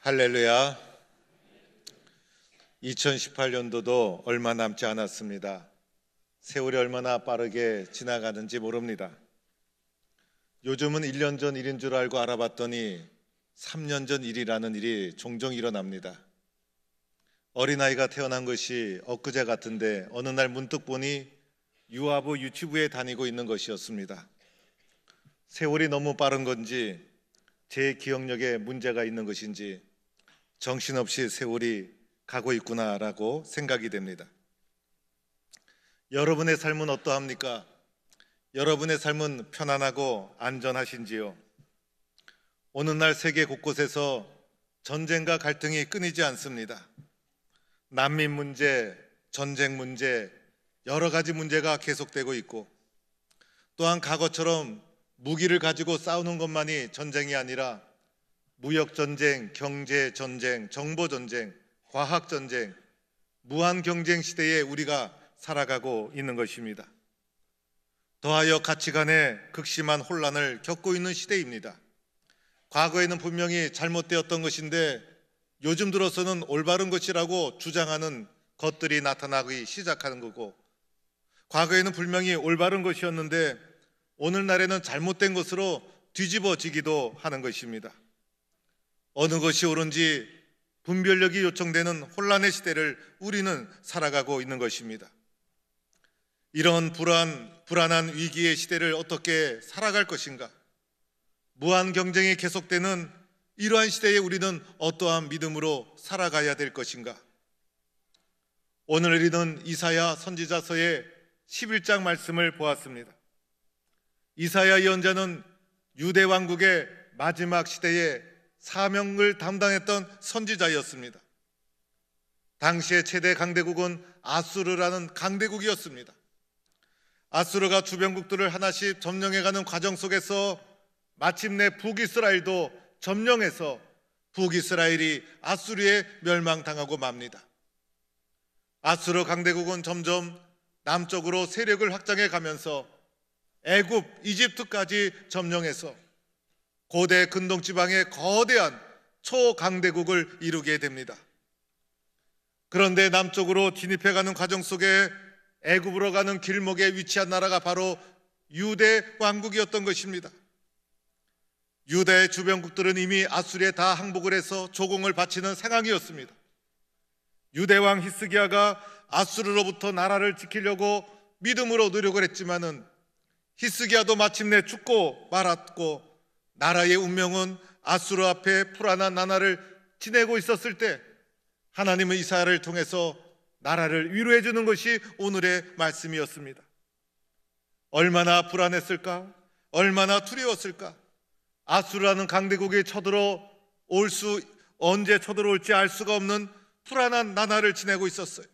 할렐루야. 2018년도도 얼마 남지 않았습니다. 세월이 얼마나 빠르게 지나가는지 모릅니다. 요즘은 1년 전 일인 줄 알고 알아봤더니 3년 전 일이라는 일이 종종 일어납니다. 어린아이가 태어난 것이 엊그제 같은데 어느 날 문득 보니 유아부 유치부에 다니고 있는 것이었습니다. 세월이 너무 빠른 건지 제 기억력에 문제가 있는 것인지 정신없이 세월이 가고 있구나라고 생각이 됩니다. 여러분의 삶은 어떠합니까? 여러분의 삶은 편안하고 안전하신지요? 오는 날 세계 곳곳에서 전쟁과 갈등이 끊이지 않습니다. 난민 문제, 전쟁 문제, 여러 가지 문제가 계속되고 있고, 또한 과거처럼 무기를 가지고 싸우는 것만이 전쟁이 아니라 무역전쟁, 경제전쟁, 정보전쟁, 과학전쟁, 무한경쟁 시대에 우리가 살아가고 있는 것입니다. 더하여 가치관의 극심한 혼란을 겪고 있는 시대입니다. 과거에는 분명히 잘못되었던 것인데 요즘 들어서는 올바른 것이라고 주장하는 것들이 나타나기 시작하는 거고, 과거에는 분명히 올바른 것이었는데 오늘날에는 잘못된 것으로 뒤집어지기도 하는 것입니다. 어느 것이 옳은지 분별력이 요청되는 혼란의 시대를 우리는 살아가고 있는 것입니다. 이런 불안한 위기의 시대를 어떻게 살아갈 것인가? 무한 경쟁이 계속되는 이러한 시대에 우리는 어떠한 믿음으로 살아가야 될 것인가? 오늘 우리는 이사야 선지자서의 11장 말씀을 보았습니다. 이사야 예언자는 유대 왕국의 마지막 시대에 사명을 담당했던 선지자였습니다. 당시의 최대 강대국은 아수르라는 강대국이었습니다. 아수르가 주변국들을 하나씩 점령해가는 과정 속에서 마침내 북이스라엘도 점령해서 북이스라엘이 아수르에 멸망당하고 맙니다. 아수르 강대국은 점점 남쪽으로 세력을 확장해 가면서 애굽, 이집트까지 점령해서 고대 근동지방의 거대한 초강대국을 이루게 됩니다. 그런데 남쪽으로 진입해가는 과정 속에 애굽으로 가는 길목에 위치한 나라가 바로 유대 왕국이었던 것입니다. 유대의 주변국들은 이미 아수르에 다 항복을 해서 조공을 바치는 상황이었습니다. 유대 왕 히스기야가 아수르로부터 나라를 지키려고 믿음으로 노력을 했지만은 히스기야도 마침내 죽고 말았고, 나라의 운명은 아수르 앞에 불안한 나날을 지내고 있었을 때 하나님은 이사야를 통해서 나라를 위로해 주는 것이 오늘의 말씀이었습니다. 얼마나 불안했을까? 얼마나 두려웠을까? 아수르라는 강대국이 언제 쳐들어올지 알 수가 없는 불안한 나날을 지내고 있었어요.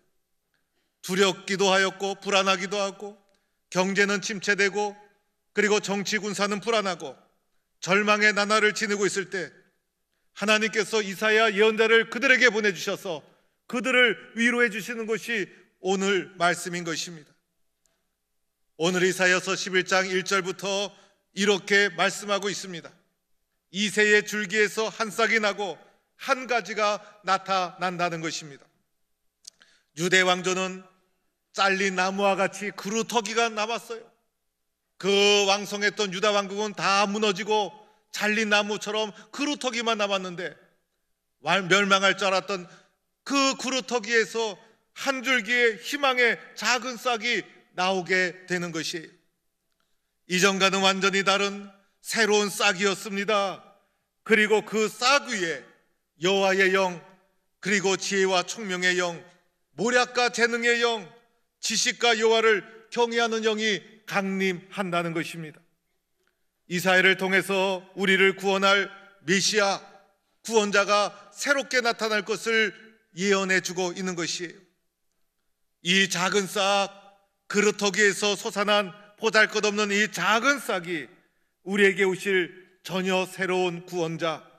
두렵기도 하였고 불안하기도 하고, 경제는 침체되고, 그리고 정치 군사는 불안하고 절망의 나날을 지내고 있을 때 하나님께서 이사야 예언자를 그들에게 보내주셔서 그들을 위로해 주시는 것이 오늘 말씀인 것입니다. 오늘 이사야서 11장 1절부터 이렇게 말씀하고 있습니다. 이새의 줄기에서 한 싹이 나고 한 가지가 나타난다는 것입니다. 유대 왕조는 잘린 나무와 같이 그루터기가 남았어요. 그 왕성했던 유다 왕국은 다 무너지고 잘린 나무처럼 그루터기만 남았는데, 멸망할 줄 알았던 그 그루터기에서 한 줄기의 희망의 작은 싹이 나오게 되는 것이에요. 이전과는 완전히 다른 새로운 싹이었습니다. 그리고 그 싹 위에 여호와의 영, 그리고 지혜와 총명의 영, 모략과 재능의 영, 지식과 여호와를 경외하는 영이 강림한다는 것입니다. 이사야를 통해서 우리를 구원할 메시아, 구원자가 새롭게 나타날 것을 예언해 주고 있는 것이에요. 이 작은 싹, 그루터기에서 솟아난 보잘것없는 이 작은 싹이 우리에게 오실 전혀 새로운 구원자,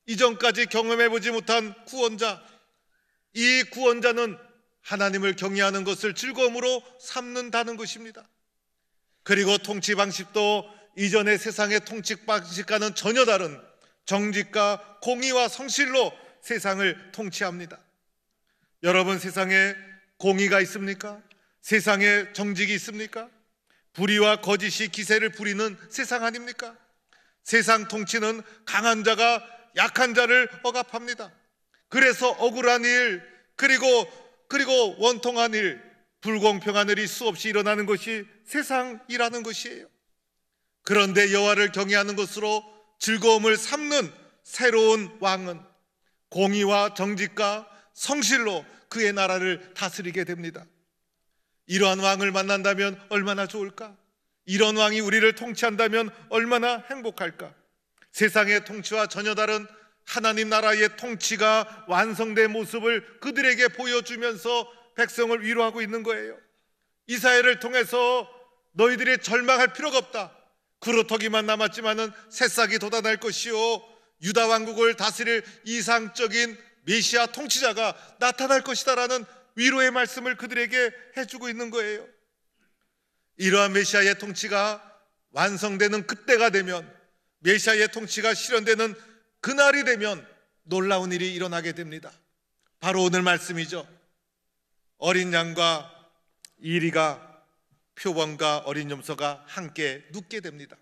이전까지 경험해보지 못한 구원자, 이 구원자는 하나님을 경외하는 것을 즐거움으로 삼는다는 것입니다. 그리고 통치 방식도 이전의 세상의 통치 방식과는 전혀 다른 정직과 공의와 성실로 세상을 통치합니다. 여러분, 세상에 공의가 있습니까? 세상에 정직이 있습니까? 불의와 거짓이 기세를 부리는 세상 아닙니까? 세상 통치는 강한 자가 약한 자를 억압합니다. 그래서 억울한 일, 그리고 원통한 일, 불공평한 일이 수없이 일어나는 것이 세상이라는 것이에요. 그런데 여호와를 경외하는 것으로 즐거움을 삼는 새로운 왕은 공의와 정직과 성실로 그의 나라를 다스리게 됩니다. 이러한 왕을 만난다면 얼마나 좋을까? 이런 왕이 우리를 통치한다면 얼마나 행복할까? 세상의 통치와 전혀 다른 하나님 나라의 통치가 완성된 모습을 그들에게 보여주면서 백성을 위로하고 있는 거예요. 이사야를 통해서 너희들이 절망할 필요가 없다. 그루터기만 남았지만은 새싹이 돋아날 것이요, 유다 왕국을 다스릴 이상적인 메시아 통치자가 나타날 것이다라는 위로의 말씀을 그들에게 해주고 있는 거예요. 이러한 메시아의 통치가 완성되는 그때가 되면, 메시아의 통치가 실현되는 그날이 되면 놀라운 일이 일어나게 됩니다. 바로 오늘 말씀이죠. 어린 양과 이리가, 표범과 어린 염소가 함께 눕게 됩니다.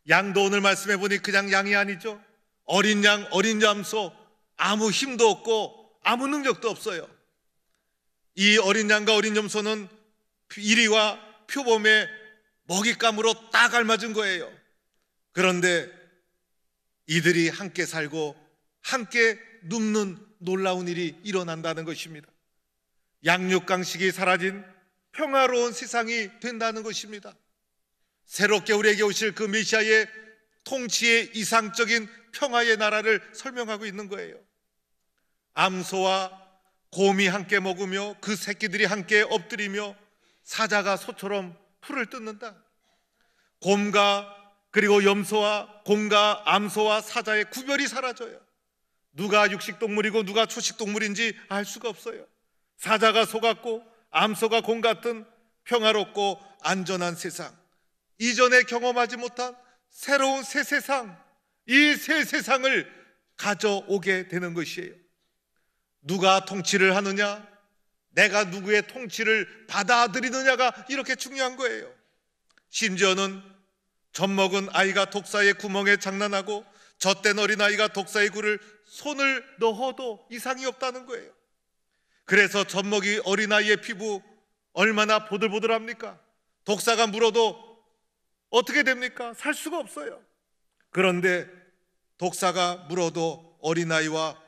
양도 오늘 말씀해 보니 그냥 양이 아니죠. 어린 양, 어린 염소, 아무 힘도 없고 아무 능력도 없어요. 이 어린 양과 어린 염소는 이리와 표범의 먹잇감으로 딱 알맞은 거예요. 그런데 이들이 함께 살고 함께 눕는 놀라운 일이 일어난다는 것입니다. 양육강식이 사라진 평화로운 세상이 된다는 것입니다. 새롭게 우리에게 오실 그 메시아의 통치의 이상적인 평화의 나라를 설명하고 있는 거예요. 암소와 곰이 함께 먹으며 그 새끼들이 함께 엎드리며 사자가 소처럼 풀을 뜯는다. 곰과 그리고 염소와 곰과 암소와 사자의 구별이 사라져요. 누가 육식동물이고 누가 초식동물인지 알 수가 없어요. 사자가 소 같고 암소가 곰 같은 평화롭고 안전한 세상, 이전에 경험하지 못한 새로운 새 세상, 이 새 세상을 가져오게 되는 것이에요. 누가 통치를 하느냐, 내가 누구의 통치를 받아들이느냐가 이렇게 중요한 거예요. 심지어는 젖먹은 아이가 독사의 구멍에 장난하고 젖된 어린아이가 독사의 굴을 손을 넣어도 이상이 없다는 거예요. 그래서 젖먹이 어린아이의 피부 얼마나 보들보들합니까? 독사가 물어도 어떻게 됩니까? 살 수가 없어요. 그런데 독사가 물어도 어린아이와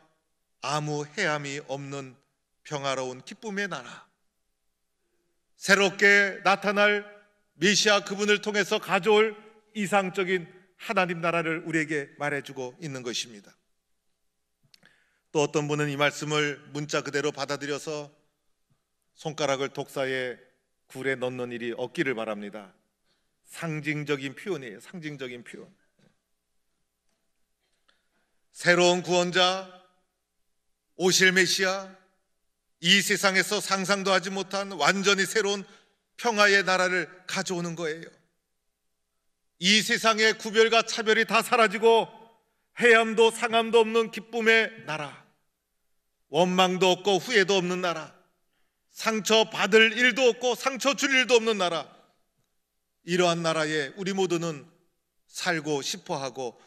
아무 해함이 없는 평화로운 기쁨의 나라, 새롭게 나타날 메시아 그분을 통해서 가져올 이상적인 하나님 나라를 우리에게 말해주고 있는 것입니다. 또 어떤 분은 이 말씀을 문자 그대로 받아들여서 손가락을 독사의 굴에 넣는 일이 없기를 바랍니다. 상징적인 표현이에요. 상징적인 표현. 새로운 구원자, 오실 메시아, 이 세상에서 상상도 하지 못한 완전히 새로운 평화의 나라를 가져오는 거예요. 이 세상의 구별과 차별이 다 사라지고 해함도 상함도 없는 기쁨의 나라, 원망도 없고 후회도 없는 나라, 상처 받을 일도 없고 상처 줄 일도 없는 나라, 이러한 나라에 우리 모두는 살고 싶어하고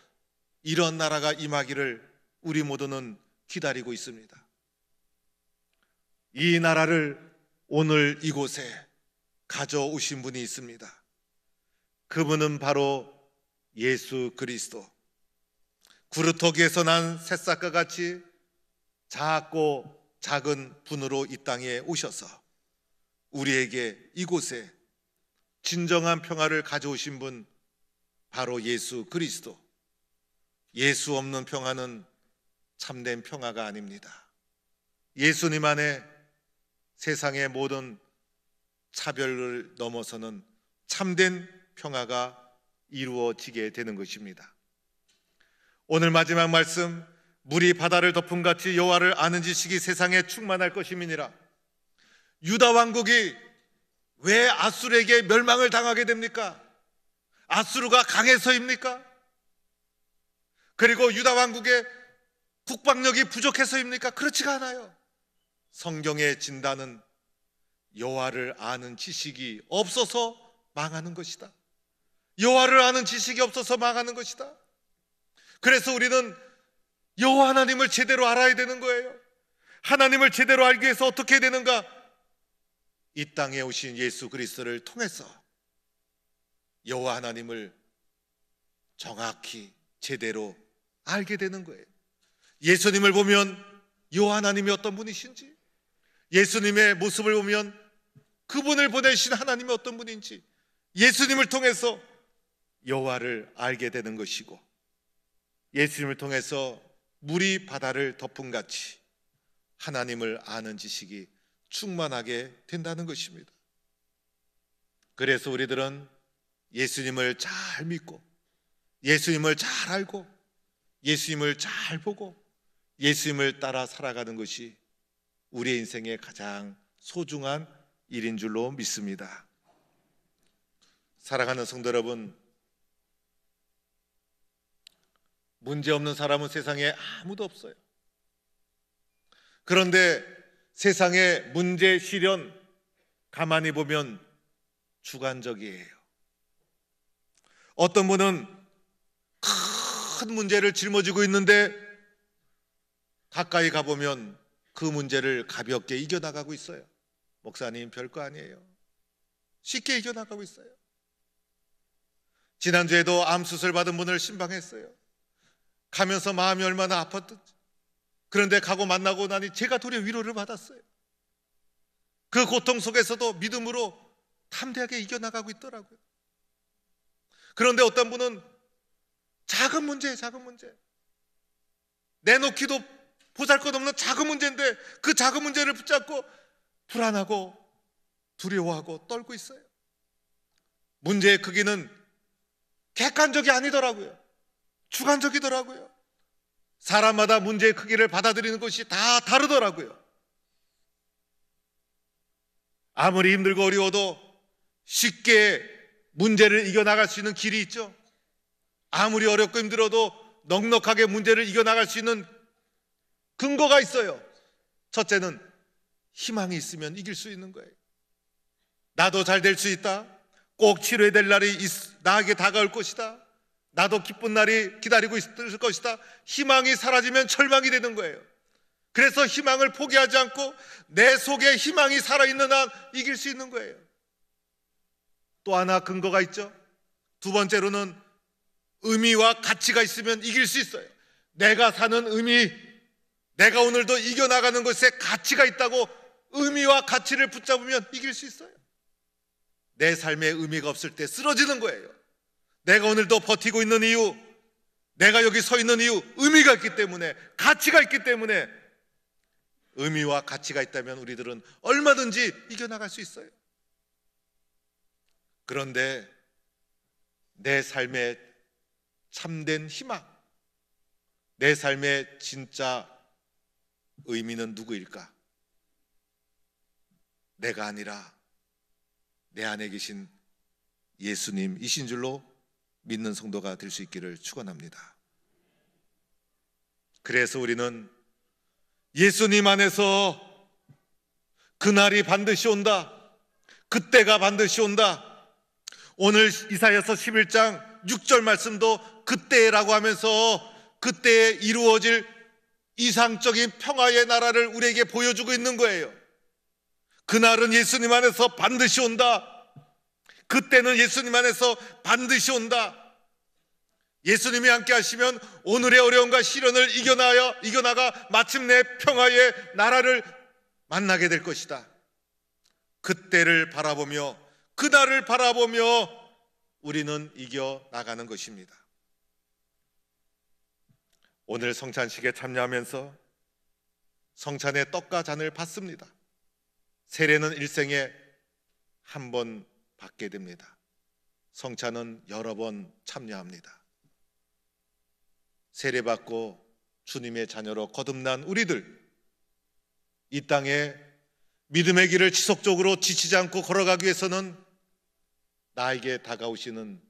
이런 나라가 임하기를 우리 모두는 기다리고 있습니다. 이 나라를 오늘 이곳에 가져오신 분이 있습니다. 그분은 바로 예수 그리스도. 구루터기에서 난 새싹과 같이 작고 작은 분으로 이 땅에 오셔서 우리에게 이곳에 진정한 평화를 가져오신 분, 바로 예수 그리스도. 예수 없는 평화는 참된 평화가 아닙니다. 예수님 안에 세상의 모든 차별을 넘어서는 참된 평화가 이루어지게 되는 것입니다. 오늘 마지막 말씀, 물이 바다를 덮은 같이 여호와를 아는 지식이 세상에 충만할 것임이니라. 유다 왕국이 왜 아수르에게 멸망을 당하게 됩니까? 아수르가 강해서입니까? 그리고 유다 왕국의 국방력이 부족해서입니까? 그렇지가 않아요. 성경의 진단은 여호와를 아는 지식이 없어서 망하는 것이다. 여호와를 아는 지식이 없어서 망하는 것이다. 그래서 우리는 여호와 하나님을 제대로 알아야 되는 거예요. 하나님을 제대로 알기 위해서 어떻게 되는가? 이 땅에 오신 예수 그리스도를 통해서 여호와 하나님을 정확히 제대로 알게 되는 거예요. 예수님을 보면 여호와 하나님이 어떤 분이신지, 예수님의 모습을 보면 그분을 보내신 하나님이 어떤 분인지, 예수님을 통해서 여호와를 알게 되는 것이고, 예수님을 통해서 물이 바다를 덮은 같이 하나님을 아는 지식이 충만하게 된다는 것입니다. 그래서 우리들은 예수님을 잘 믿고, 예수님을 잘 알고, 예수님을 잘 보고, 예수님을 따라 살아가는 것이 우리의 인생의 가장 소중한 일인 줄로 믿습니다. 사랑하는 성도 여러분, 문제 없는 사람은 세상에 아무도 없어요. 그런데 세상의 문제, 시련 가만히 보면 주관적이에요. 어떤 분은 큰 문제를 짊어지고 있는데 가까이 가보면 그 문제를 가볍게 이겨나가고 있어요. 목사님, 별거 아니에요. 쉽게 이겨나가고 있어요. 지난주에도 암 수술 받은 분을 신방했어요. 가면서 마음이 얼마나 아팠던지. 그런데 가고 만나고 나니 제가 도리어 위로를 받았어요. 그 고통 속에서도 믿음으로 담대하게 이겨나가고 있더라고요. 그런데 어떤 분은 작은 문제, 내놓기도 보잘것없는 작은 문제인데 그 작은 문제를 붙잡고 불안하고 두려워하고 떨고 있어요. 문제의 크기는 객관적이 아니더라고요. 주관적이더라고요. 사람마다 문제의 크기를 받아들이는 것이 다 다르더라고요. 아무리 힘들고 어려워도 쉽게 문제를 이겨나갈 수 있는 길이 있죠. 아무리 어렵고 힘들어도 넉넉하게 문제를 이겨나갈 수 있는 근거가 있어요. 첫째는 희망이 있으면 이길 수 있는 거예요. 나도 잘 될 수 있다. 꼭 치료해야 될 날이 나에게 다가올 것이다. 나도 기쁜 날이 기다리고 있을 것이다. 희망이 사라지면 절망이 되는 거예요. 그래서 희망을 포기하지 않고 내 속에 희망이 살아있는 한 이길 수 있는 거예요. 또 하나 근거가 있죠. 두 번째로는 의미와 가치가 있으면 이길 수 있어요. 내가 사는 의미, 내가 오늘도 이겨나가는 것에 가치가 있다고 의미와 가치를 붙잡으면 이길 수 있어요. 내 삶에 의미가 없을 때 쓰러지는 거예요. 내가 오늘도 버티고 있는 이유, 내가 여기 서 있는 이유, 의미가 있기 때문에, 가치가 있기 때문에, 의미와 가치가 있다면 우리들은 얼마든지 이겨나갈 수 있어요. 그런데 내 삶의 참된 희망, 내 삶의 진짜 의미는 누구일까? 내가 아니라 내 안에 계신 예수님이신 줄로 믿는 성도가 될 수 있기를 축원합니다. 그래서 우리는 예수님 안에서 그날이 반드시 온다. 그때가 반드시 온다. 오늘 이사야서 11장 6절 말씀도 그때라고 하면서 그때에 이루어질 이상적인 평화의 나라를 우리에게 보여주고 있는 거예요. 그날은 예수님 안에서 반드시 온다. 그때는 예수님 안에서 반드시 온다. 예수님이 함께 하시면 오늘의 어려움과 시련을 이겨나가 마침내 평화의 나라를 만나게 될 것이다. 그때를 바라보며 그날을 바라보며 우리는 이겨나가는 것입니다. 오늘 성찬식에 참여하면서 성찬의 떡과 잔을 받습니다. 세례는 일생에 한 번 받게 됩니다. 성찬은 여러 번 참여합니다. 세례받고 주님의 자녀로 거듭난 우리들, 이 땅에 믿음의 길을 지속적으로 지치지 않고 걸어가기 위해서는 나에게 다가오시는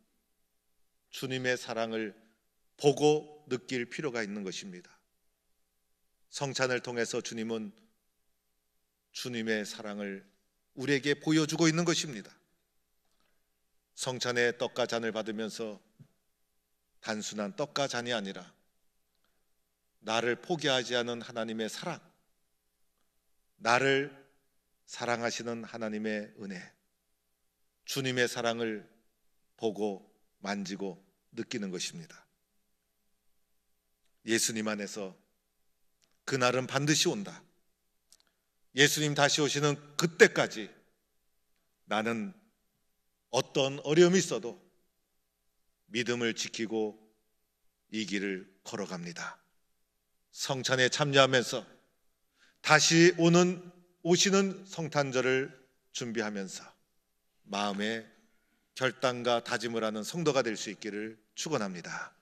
주님의 사랑을 보고 느낄 필요가 있는 것입니다. 성찬을 통해서 주님은 주님의 사랑을 우리에게 보여주고 있는 것입니다. 성찬의 떡과 잔을 받으면서 단순한 떡과 잔이 아니라 나를 포기하지 않은 하나님의 사랑, 나를 사랑하시는 하나님의 은혜, 주님의 사랑을 보고 만지고 느끼는 것입니다. 예수님 안에서 그날은 반드시 온다. 예수님 다시 오시는 그때까지 나는 어떤 어려움이 있어도 믿음을 지키고 이 길을 걸어갑니다. 성찬에 참여하면서 다시 오시는 성탄절을 준비하면서 마음의 결단과 다짐을 하는 성도가 될 수 있기를 축원합니다.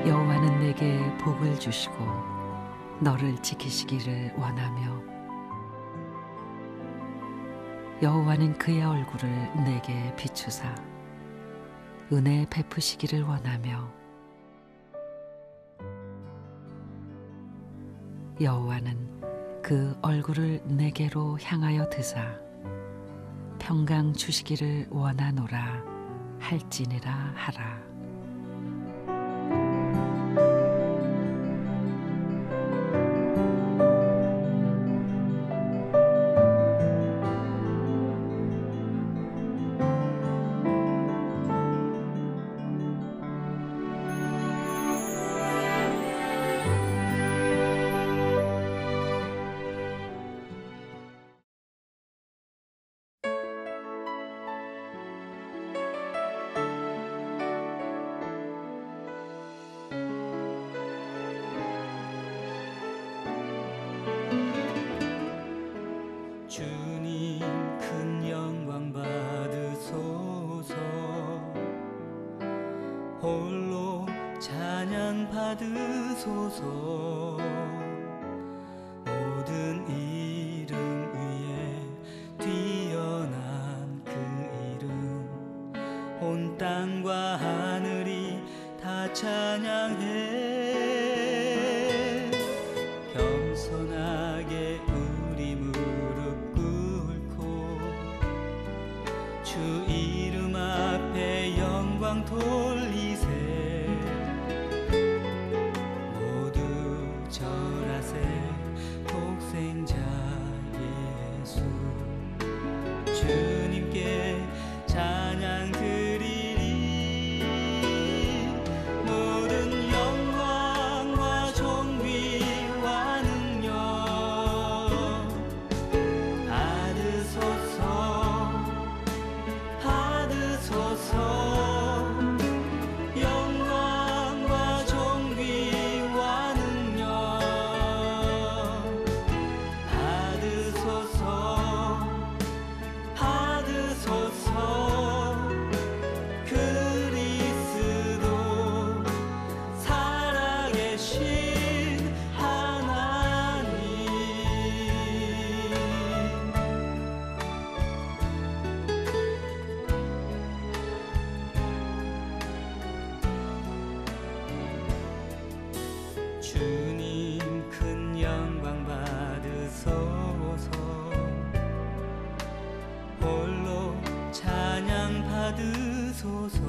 여호와는 내게 복을 주시고 너를 지키시기를 원하며 여호와는 그의 얼굴을 내게 비추사 은혜 베푸시기를 원하며 여호와는 그 얼굴을 내게로 향하여 드사 평강 주시기를 원하노라 할지니라 하라. 받으소서. 모든 이름 위에 뛰어난 그 이름, 온 땅과 하늘이 다 찬양해. 겸손하게 우리 무릎 꿇고 주 이름 앞에 영광 돌리세. 모두 절하세. 독생자 예수 주님께 찬양 드리리. 모든 영광과 존귀와 능력 받으소서. 받으소서. 영광과 존귀와 능력 받으소서. 받으소서. 그리스도 살아계신 하나님. 주님 큰 영광 받으소서. 홀로 찬양 받으소서.